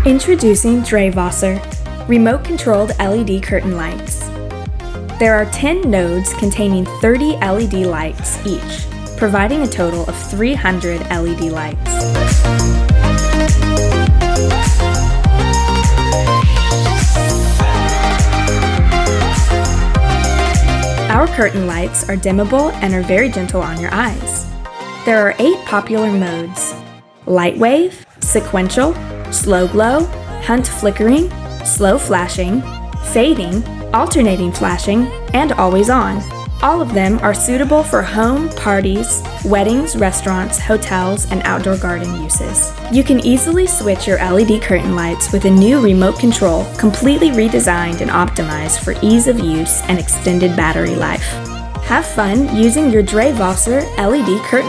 Introducing DreiWasser, remote-controlled LED curtain lights. There are 10 nodes containing 30 LED lights each, providing a total of 300 LED lights. Our curtain lights are dimmable and are very gentle on your eyes. There are 8 popular modes: light wave, sequential, slow glow, hunt flickering, slow flashing, fading, alternating flashing, and always on. All of them are suitable for home, parties, weddings, restaurants, hotels, and outdoor garden uses. You can easily switch your LED curtain lights with a new remote control, completely redesigned and optimized for ease of use and extended battery life. Have fun using your DreiWasser LED curtain lights.